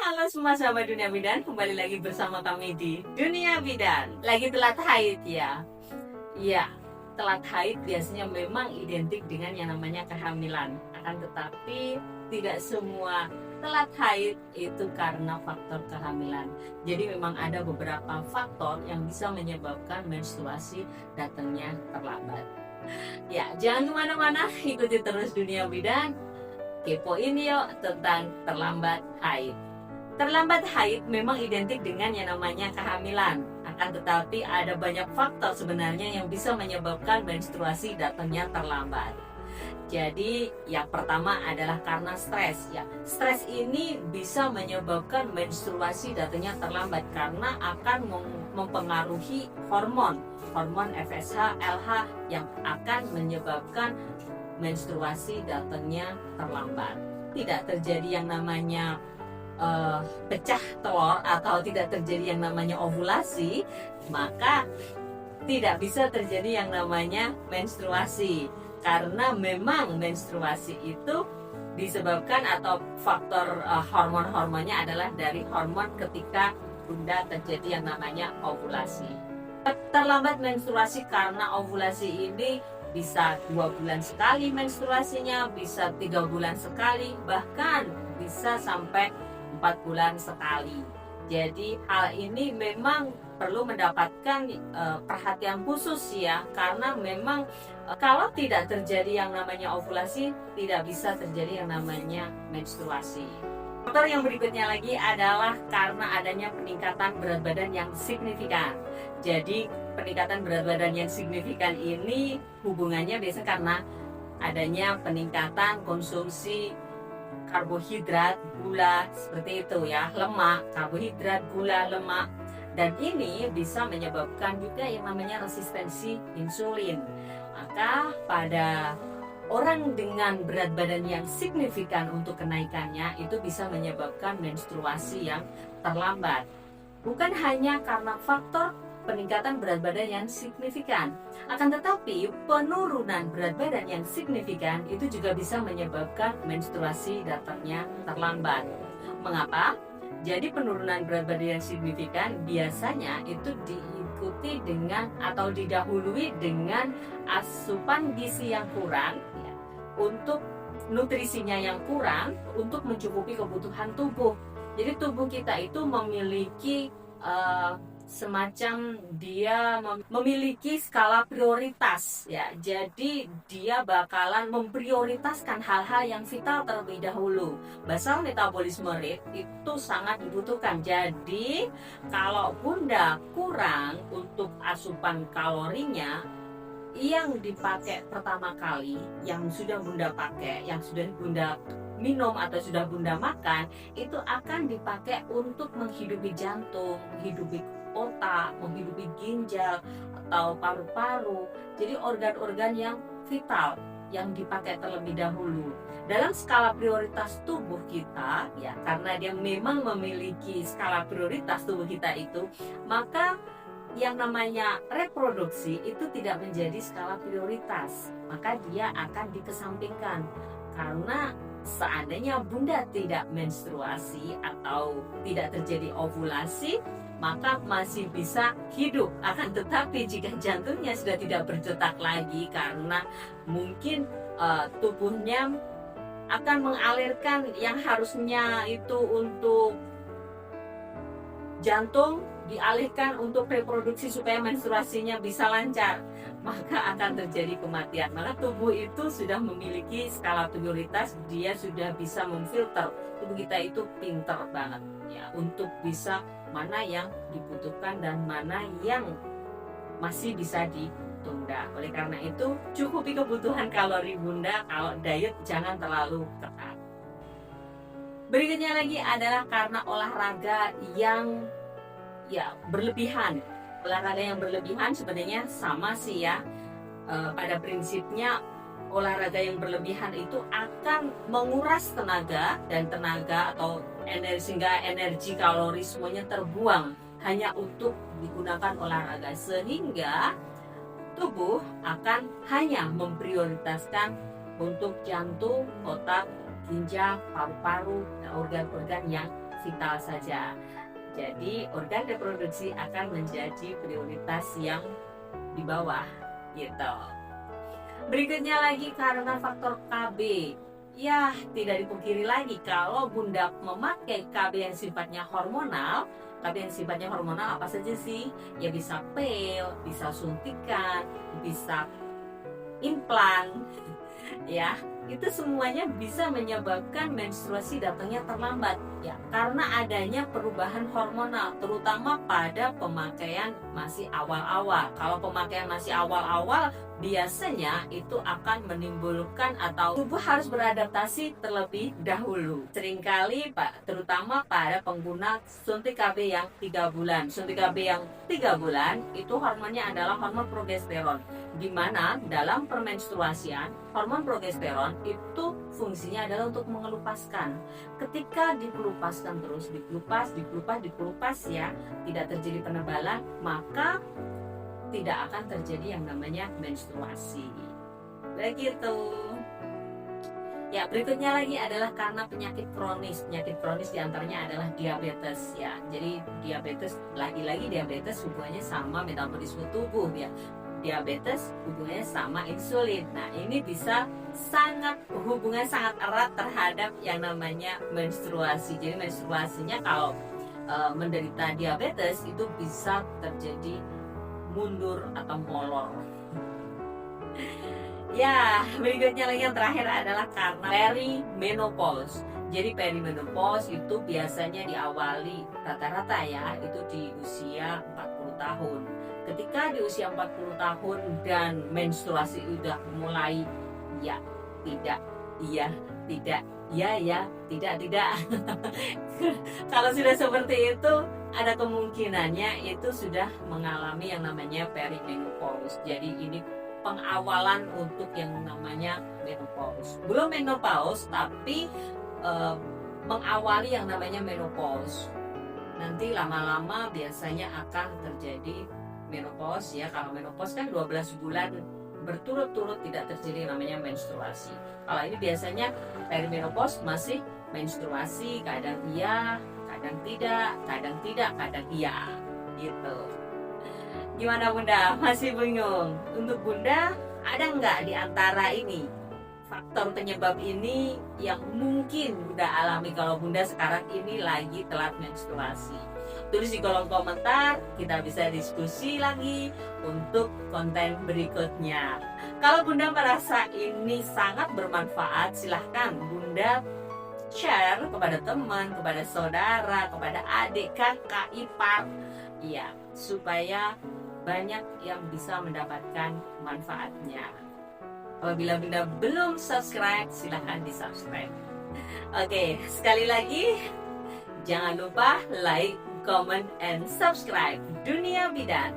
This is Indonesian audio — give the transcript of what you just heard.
halo semua sahabat Dunia Bidan, kembali lagi bersama kami di Dunia Bidan. Lagi telat haid ya. Iya, telat haid biasanya memang identik dengan yang namanya kehamilan. Akan tetapi tidak semua telat haid itu karena faktor kehamilan. Jadi memang ada beberapa faktor yang bisa menyebabkan menstruasi datangnya terlambat. Ya, jangan kemana-mana, ikuti terus Dunia Bidan. Kepoin yuk tentang terlambat haid. Terlambat haid memang identik dengan yang namanya kehamilan. Akan tetapi ada banyak faktor sebenarnya yang bisa menyebabkan menstruasi datangnya terlambat. Jadi yang pertama adalah karena stres ya. Stres ini bisa menyebabkan menstruasi datangnya terlambat karena akan mempengaruhi hormon FSH, LH yang akan menyebabkan menstruasi datangnya terlambat. Tidak terjadi yang namanya pecah telur atau tidak terjadi yang namanya ovulasi, maka tidak bisa terjadi yang namanya menstruasi. Karena memang menstruasi itu disebabkan atau faktor hormon-hormonnya adalah dari hormon ketika bunda terjadi yang namanya ovulasi. Terlambat menstruasi karena ovulasi ini bisa 2 bulan sekali menstruasinya, bisa 3 bulan sekali, bahkan bisa sampai 4 bulan sekali. Jadi hal ini memang perlu mendapatkan perhatian khusus ya, karena memang kalau tidak terjadi yang namanya ovulasi, tidak bisa terjadi yang namanya menstruasi. Faktor yang berikutnya lagi adalah karena adanya peningkatan berat badan yang signifikan. Jadi peningkatan berat badan yang signifikan ini hubungannya biasanya karena adanya peningkatan konsumsi karbohidrat, gula, seperti itu ya, lemak, karbohidrat, gula, lemak. Dan ini bisa menyebabkan juga yang namanya resistensi insulin. Maka pada orang dengan berat badan yang signifikan untuk kenaikannya itu bisa menyebabkan menstruasi yang terlambat. Bukan hanya karena faktor peningkatan berat badan yang signifikan, akan tetapi penurunan berat badan yang signifikan itu juga bisa menyebabkan menstruasi datangnya terlambat. Mengapa? Jadi penurunan berat badan yang signifikan biasanya itu diikuti dengan atau didahului dengan asupan gizi yang kurang ya, untuk nutrisinya yang kurang untuk mencukupi kebutuhan tubuh. Jadi tubuh kita itu memiliki semacam dia memiliki skala prioritas ya. Jadi dia bakalan memprioritaskan hal-hal yang vital terlebih dahulu. Basal metabolisme rate itu sangat dibutuhkan. Jadi kalau bunda kurang untuk asupan kalorinya, yang dipakai pertama kali, yang sudah bunda pakai, yang sudah bunda minum atau sudah bunda makan, itu akan dipakai untuk menghidupi jantung, menghidupi otak, menghidupi ginjal atau paru-paru. Jadi organ-organ yang vital yang dipakai terlebih dahulu. Dalam skala prioritas tubuh kita ya, karena dia memang memiliki skala prioritas tubuh kita itu, maka yang namanya reproduksi itu tidak menjadi skala prioritas, maka dia akan dikesampingkan. Karena seandainya bunda tidak menstruasi atau tidak terjadi ovulasi, maka masih bisa hidup. Akan tetapi jika jantungnya sudah tidak berdetak lagi karena mungkin tubuhnya akan mengalirkan yang harusnya itu untuk jantung, dialihkan untuk reproduksi supaya menstruasinya bisa lancar, maka akan terjadi kematian. Maka tubuh itu sudah memiliki skala prioritas, dia sudah bisa memfilter. Tubuh kita itu pinter banget ya untuk bisa mana yang dibutuhkan dan mana yang masih bisa ditunda. Oleh karena itu, cukupi kebutuhan kalori bunda. Kalau diet jangan terlalu ketat. Berikutnya lagi adalah karena olahraga yang berlebihan. Olahraga yang berlebihan sebenarnya sama sih ya. Pada prinsipnya olahraga yang berlebihan itu akan menguras tenaga atau energi, sehingga energi kalori semuanya terbuang hanya untuk digunakan olahraga, sehingga tubuh akan hanya memprioritaskan untuk jantung, otak, ginjal, paru-paru, dan organ-organ yang vital saja. Jadi organ reproduksi akan menjadi prioritas yang di bawah gitu. Berikutnya lagi karena faktor KB. Ya, tidak dipungkiri lagi kalau bunda memakai KB yang sifatnya hormonal. KB yang sifatnya hormonal apa saja sih? Ya bisa pil, bisa suntikan, bisa implan. Ya, itu semuanya bisa menyebabkan menstruasi datangnya terlambat ya, karena adanya perubahan hormonal, terutama pada pemakaian masih awal-awal. Kalau pemakaian masih awal-awal, biasanya itu akan menimbulkan atau tubuh harus beradaptasi terlebih dahulu. Seringkali Pak, terutama pada pengguna suntik KB yang 3 bulan. Suntik KB yang 3 bulan itu hormonnya adalah hormon progesteron, di mana dalam permenstruasian hormon progesteron itu fungsinya adalah untuk mengelupaskan. Ketika dikelupaskan terus, dikelupas ya, tidak terjadi penebalan, maka tidak akan terjadi yang namanya menstruasi. Begitu. Ya, berikutnya lagi adalah karena penyakit kronis. Penyakit kronis diantaranya adalah diabetes ya. Jadi diabetes, lagi-lagi diabetes hubungannya sama metabolisme tubuh ya. Diabetes hubungannya sama insulin. Nah, ini bisa hubungan sangat erat terhadap yang namanya menstruasi. Jadi menstruasinya kalau menderita diabetes itu bisa terjadi mundur atau molor. Ya, berikutnya lagi yang terakhir adalah karena perimenopause. Jadi perimenopause itu biasanya diawali rata-rata ya, itu di usia 40 tahun. Ketika di usia 40 tahun dan menstruasi udah mulai ya, tidak, iya, tidak, ya, tidak. Kalau sudah seperti itu, ada kemungkinannya itu sudah mengalami yang namanya perimenopause. Jadi ini pengawalan untuk yang namanya menopause. Belum menopause, tapi mengawali yang namanya menopause. Nanti lama-lama biasanya akan terjadi menopause ya. Kalau menopause kan 12 bulan berturut-turut tidak terjadi namanya menstruasi. Kalau ini biasanya perimenopause masih menstruasi, kadang iya, kadang tidak, kadang iya gitu. Gimana Bunda? Masih bingung? Untuk Bunda, ada nggak di antara ini faktor penyebab ini yang mungkin Bunda alami kalau Bunda sekarang ini lagi telat menstruasi? Tulis di kolom komentar, kita bisa diskusi lagi untuk konten berikutnya. Kalau Bunda merasa ini sangat bermanfaat, silahkan Bunda share kepada teman, kepada saudara, kepada adik, kakak, ipar, ya, supaya banyak yang bisa mendapatkan manfaatnya. Apabila Bunda belum subscribe, silahkan di subscribe. Oke, sekali lagi jangan lupa like, comment, and subscribe Dunia Bidan.